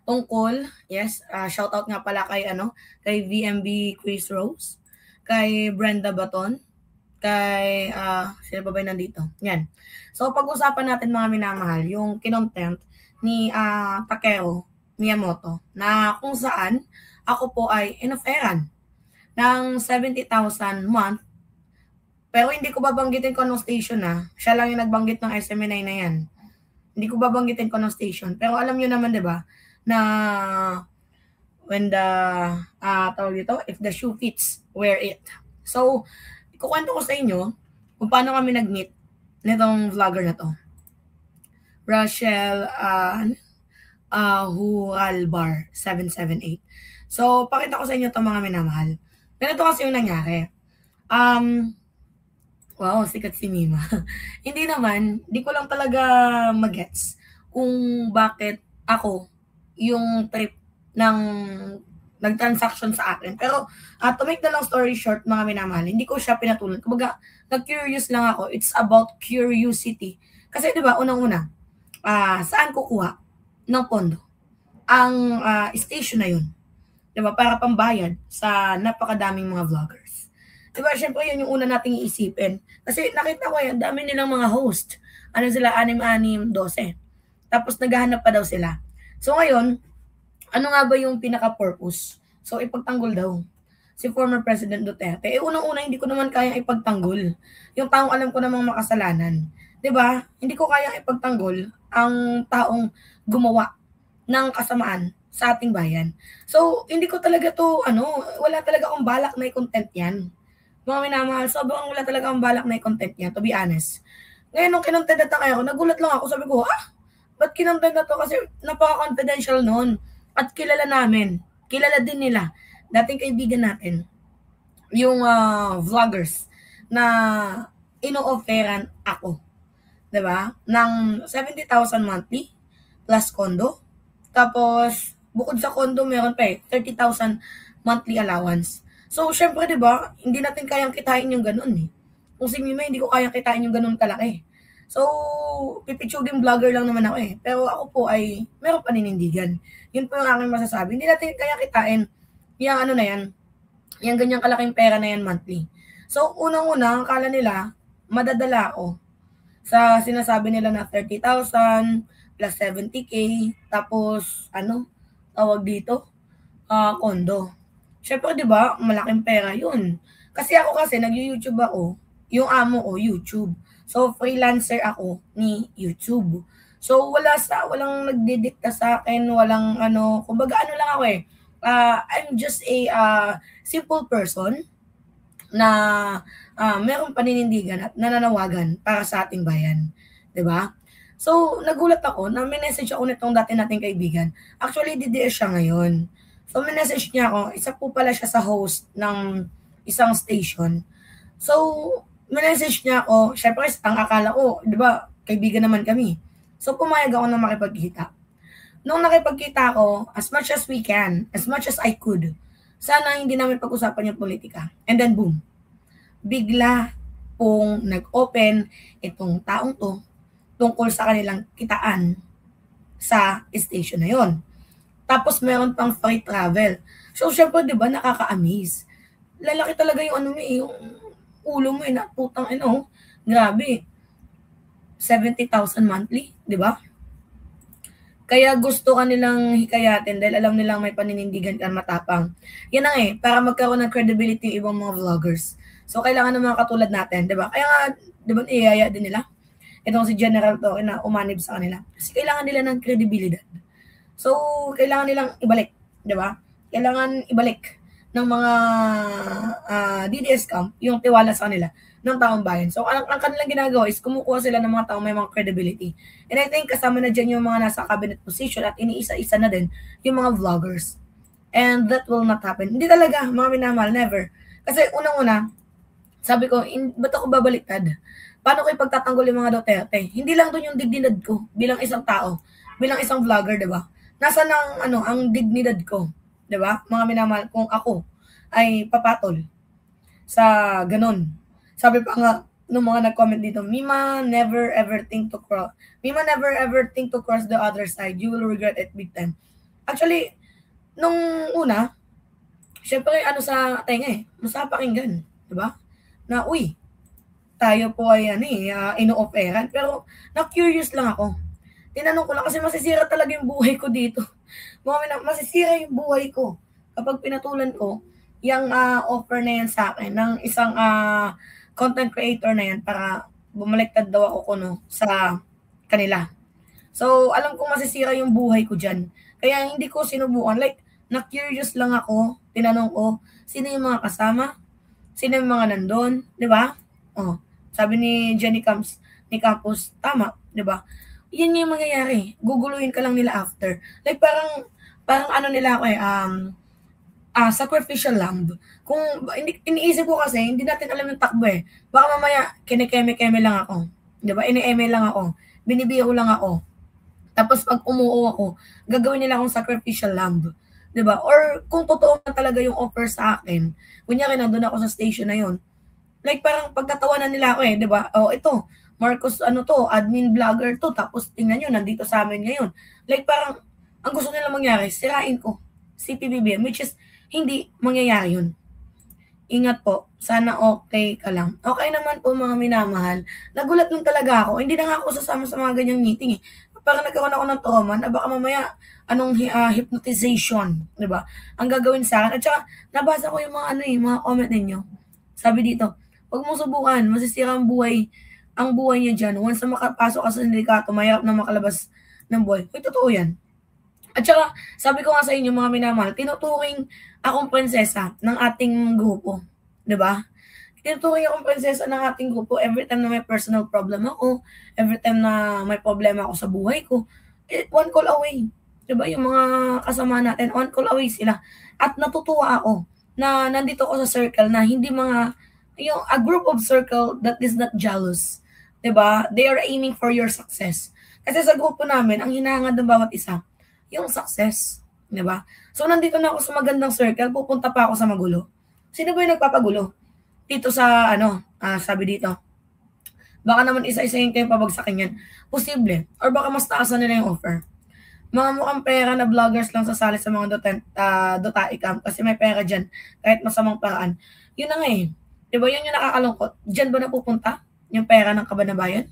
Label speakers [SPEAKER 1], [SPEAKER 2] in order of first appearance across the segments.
[SPEAKER 1] tungkol, yes, shoutout nga pala kay kay VMB Chris Rose, kay Brenda Baton, kay sino pa ba yung nandito? Yan. So pag-usapan natin mga minamahal, yung kinontent ni Takeo Miyamoto na kung saan ako po ay inofferan ng 70,000 month. Pero hindi ko babanggitin ko anong station Siya lang yung nagbanggit ng SMNI na yan. Hindi ko babanggitin ko anong station. Pero alam nyo naman, di ba, na when the, tawag dito, if the shoe fits, wear it. So, ikukwento ko sa inyo kung paano kami nag-meet nitong vlogger na to. Rachel Hualbar 778. So, pakita ko sa inyo to mga minamahal. Ganito kasi yung nangyari. Wow, sikat si Mima. Hindi naman, di ko lang talaga magets kung bakit ako yung trip ng nag-transaction sa akin. Pero, to make the long story short, mga minamahal, hindi ko siya pinatulan. Kumbaga, nag-curious lang ako. It's about curiosity. Kasi, di ba, unang-una, saan kukuha ng pondo? Ang station na yun. Di ba, para pambayad sa napakadaming mga vloggers. Diba, syempre yun yung una nating iisipin. Kasi nakita ko yan, dami nilang mga host. Ano sila, 6, 6, 12. Tapos naghahanap pa daw sila. So ngayon, ano nga ba yung pinaka-purpose? So ipagtanggol daw. Si former President Duterte. Unang-una, hindi ko naman kayang ipagtanggol. Yung taong alam ko namang makasalanan. Diba? Hindi ko kayang ipagtanggol ang taong gumawa ng kasamaan sa ating bayan. So, hindi ko talaga to, wala talaga akong balak na i-content yan. Mga minamahal, sobrang wala talaga ang balak na i-content niya, to be honest. Ngayon, nung kinontent na tayo, nagulat lang ako. Sabi ko, ba't kinontent na to? Kasi napaka-confidential noon. At kilala namin. Kilala din nila. Dating kaibigan natin. Yung vloggers na ino-offeran ako. Diba? Ng 70,000 monthly plus condo. Tapos, bukod sa condo, meron pa 30,000 monthly allowance. So, syempre, di ba, hindi natin kayang kitain yung ganun Kung si Mima, hindi ko kayang kitain yung ganun kalaki. So, pipitsuging vlogger lang naman ako Pero ako po ay meron paninindigan. Yun po yung aking masasabi. Hindi natin kaya kitain yung na yan, yung ganyang kalaking pera na yan monthly. So, unang-una, akala nila, madadala ako sa sinasabi nila na 30,000 plus 70K, tapos, tawag dito, condo. Syempre, di ba, malaking pera yun. Kasi nag-YouTube ako, yung amo ko, YouTube. So, freelancer ako ni YouTube. So, walang nagdidikta sa akin, walang kumbaga lang ako I'm just a simple person na merong paninindigan at nananawagan para sa ating bayan. Di ba? So, nagulat ako na may message ako nitong dati nating kaibigan. Actually, DDS siya ngayon. So, message niya ako, isa po pala siya sa host ng isang station. So, message niya ako, syempre, ang akala ko, di ba, kaibigan naman kami. So, pumayag ako na makipagkita. Nung nakipagkita ako, as much as we can, as much as I could, sana hindi namin pag-usapan yung politika. And then, boom. Bigla pong nag-open itong taong to tungkol sa kanilang kitaan sa station na yon. Tapos meron pang free travel. So, syempre, di ba, nakaka-amaze. Lalaki talaga yung yung ulo mo na putang grabe. 70,000 monthly, di ba? Kaya gusto kanilang hikayatin dahil alam nilang may paninindigan ka matapang. Yan ang para magkaroon ng credibility yung ibang mga vloggers. So, kailangan ng mga katulad natin, di ba? Kaya nga, di ba, iyaya din nila? Itong si General Torre na umanib sa kanila. Kasi kailangan nila ng credibility. So, kailangan nilang ibalik, di ba? Kailangan ibalik ng mga DDS camp yung tiwala sa kanila ng taong bayan. So, ang kanilang ginagawa is kumukuha sila ng mga taong may mga credibility. And I think kasama na dyan yung mga nasa cabinet position at iniisa-isa na din yung mga vloggers. And that will not happen. Hindi talaga, mga minamahal, never. Kasi unang-una, sabi ko, ba't ako babaliktad? Paano ko ipagtatanggol yung mga Duterte? Hindi lang doon yung dignidad ko bilang isang tao, bilang isang vlogger, di ba? Nasa nang ang dignidad ko, 'di ba? Mga minamahal, kung ako ay papatol sa ganun. Sabi pa nga nung mga nag-comment dito, Mima never ever think to cross the other side. You will regret it big time. Actually, nung una, syempre ano sa tenga masarap pakinggan, 'di ba? Na, uy, tayo po ay ano ino-offeran. Pero na-curious lang ako. Tinanong ko lang kasi masisira talaga yung buhay ko dito. Masisira yung buhay ko kapag pinatulan ko yung offer na yan sa akin ng isang content creator na yan para bumaliktad daw ako kuno sa kanila. So, alam kong masisira yung buhay ko dyan. Kaya hindi ko sinubukan. Like, na-curious lang ako. Tinanong ko, sino yung mga kasama? Sino yung mga nandun? Di ba? Oh, sabi ni Jenny Camps, ni Campos, tama, di ba? Yan yung mangyayari. Guguluhin ka lang nila after. Like, parang ano nila ako sacrificial lamb. Kung iniisip ko kasi, hindi natin alam yung takbo Baka mamaya, kinikeme-keme lang ako. Di ba? Ini-eme lang ako. Binibiro lang ako. Tapos pag umuo ako, gagawin nila akong sacrificial lamb. 'Di ba? Or kung totoo na talaga yung offer sa akin, kunyari nandun ako sa station na yon. Like parang pagtatawanan nila ako 'di ba? Oh, ito, Marcos ano to, admin vlogger to, tapos tingnan niyo nandito sa amin ngayon. Like parang ang gusto nila mangyari, sirain ko si PBBM, which is hindi mangyayari yun. Ingat po. Sana okay ka lang. Okay naman po mga minamahal. Nagulat lang talaga ako. Hindi na nga ako sasama sa mga ganyang meeting Parang nagkaroon ako ng trauma na baka mamaya anong hypnotization, 'di ba? Ang gagawin sa akin. At saka nabasa ko yung mga mga comment ninyo. Sabi dito, "Wag mo subukan, masisira ang buhay niya diyan. Once na makapasok ka sa sindikato, mahirap na makalabas ng buhay." Uy, totoo 'yan. At saka, sabi ko nga sa inyo mga minamahal, tinuturing akong prinsesa ng ating grupo, 'di ba? Tinuturing akong prinsesa ng ating grupo every time na may personal problem ako, every time na may problema ako sa buhay ko, one call away. 'Di ba? Yung mga kasama natin, one call away sila. At natutuwa ako na nandito ako sa circle na hindi a group of circle that is not jealous. 'Di ba? They are aiming for your success. Kasi sa grupo namin, ang hinahangad ng bawat isa, yung success. 'Di ba? So, nandito na ako sa magandang circle, pupunta pa ako sa magulo. Sino ba yung nagpapagulo? Dito sa sabi dito, baka naman isa-isahin kayong pabagsakin yan. Posible. Or baka mas taasan nila yung offer. Mga mukhang pera na vloggers lang sasali sa mga Dotai Camp kasi may pera dyan kahit masamang paraan. Yun na nga Diba yun yung nakakalungkot? Diyan ba napupunta yung pera ng kabanabayan?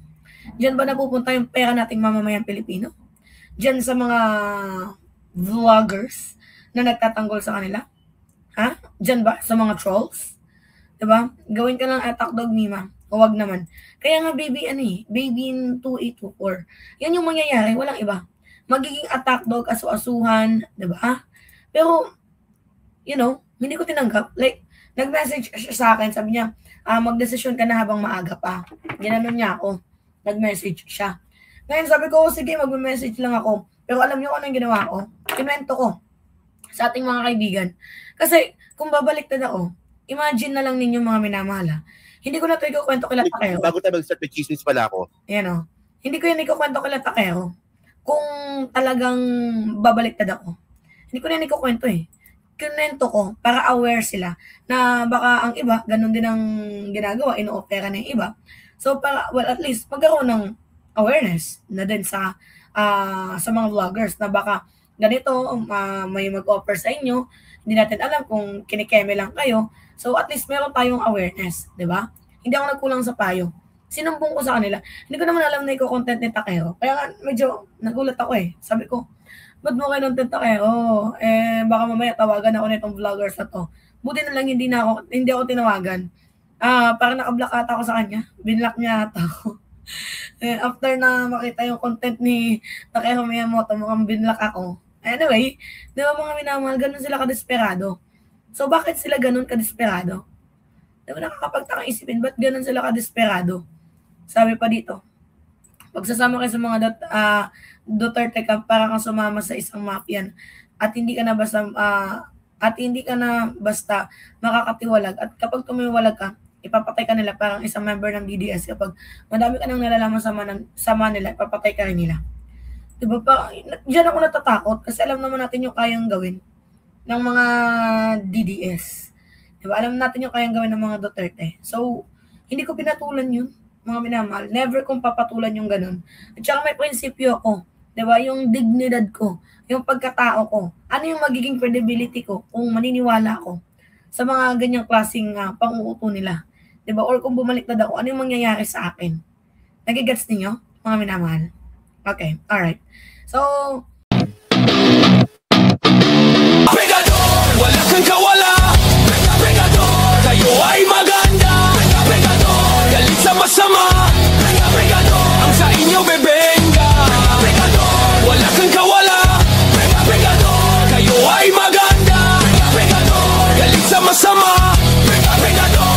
[SPEAKER 1] Diyan ba napupunta yung pera nating mamamayang Pilipino? Diyan sa mga vloggers na nagtatanggol sa kanila? Ha? Diyan ba? Sa mga trolls? Diba? Gawin ka lang attack dog, Mima. Huwag naman. Kaya nga, baby, baby in 2824. Yan yung mangyayari, walang iba. Magiging attack dog, asu-asuhan, diba? Pero, hindi ko tinanggap. Like, nag-message siya sa akin, sabi niya, magdesisyon ka na habang maaga pa. Ginanon niya ako. Nag-message siya. Ngayon, sabi ko, sige, mag-message lang ako. Pero alam niyo kung anong ginawa ko? Kinwento ko sa ating mga kaibigan. Kasi, kung babaliktad ako, imagine na lang ninyo mga minamahal. Hindi ko na ito ikukwento kila Takero.
[SPEAKER 2] Bago tayo mag-start with chismis pala ako.
[SPEAKER 1] Yan Hindi ko yan ikukwento kila Takero. Kung talagang babaliktad ako. Hindi ko na yan ikukwento Kinento ko para aware sila na baka ang iba, ganun din ang ginagawa, ino-opera na yung iba. So, at least, magkaroon ng awareness na din sa mga vloggers na baka ganito, may mag-offer sa inyo, hindi natin alam kung kinikeme lang kayo. So, at least meron tayong awareness, di ba? Hindi ako nagkulang sa payo. Sinumbong ko sa kanila. Hindi ko naman alam na iko-content ni Takero. Kaya nga, medyo nagulat ako Sabi ko, ba't mo kinontent Takero? Baka mamaya tawagan ako nitong vloggers na to. Buti na lang hindi ako tinawagan. Parang nakablock ata ako sa kanya. Binlock niya ata ako. After na makita yung content ni Takero Miyamoto, mukhang binlock ako. Anyway, di ba mga minamahal, ganun sila kadesperado. So, bakit sila ganun kadesperado? Di ba nakakapagtakang isipin, ba't ganun sila kadesperado? Sabi pa dito, pagsasama kayo sa mga Duterte Camp, para kang sumama sa isang mafian at hindi ka na basta makakatiwalag at kapag tumiwalag ka, ipapatay ka nila parang isang member ng DDS. Kapag madami ka nang nalalaman sama nila, ipapatay ka rin nila. Diba pa, diyan ako natatakot kasi alam naman natin yung kayang gawin ng mga DDS. Diba? Alam natin yung kayang gawin ng mga Duterte. So, hindi ko pinatulan yun, mga minamahal. Never kong papatulan yung ganun. At saka may prinsipyo ako. Diba? Yung dignidad ko yung pagkatao ko. Ano yung magiging credibility ko kung maniniwala ako sa mga ganyang klaseng pang-uuto nila. Diba? Or kung bumaliktad ako, ano yung mangyayari sa akin? Nagigets ninyo, mga minamahal? Okay, alright. So,
[SPEAKER 3] Pegador, wala kang kawala. Pegador, kayo ay maganda. Pegador, galit sa masama. Pegador, ang sa inyo bebenga. Pegador, wala kang kawala. Pegador, kayo ay maganda. Pegador, galit sa masama. Pegador.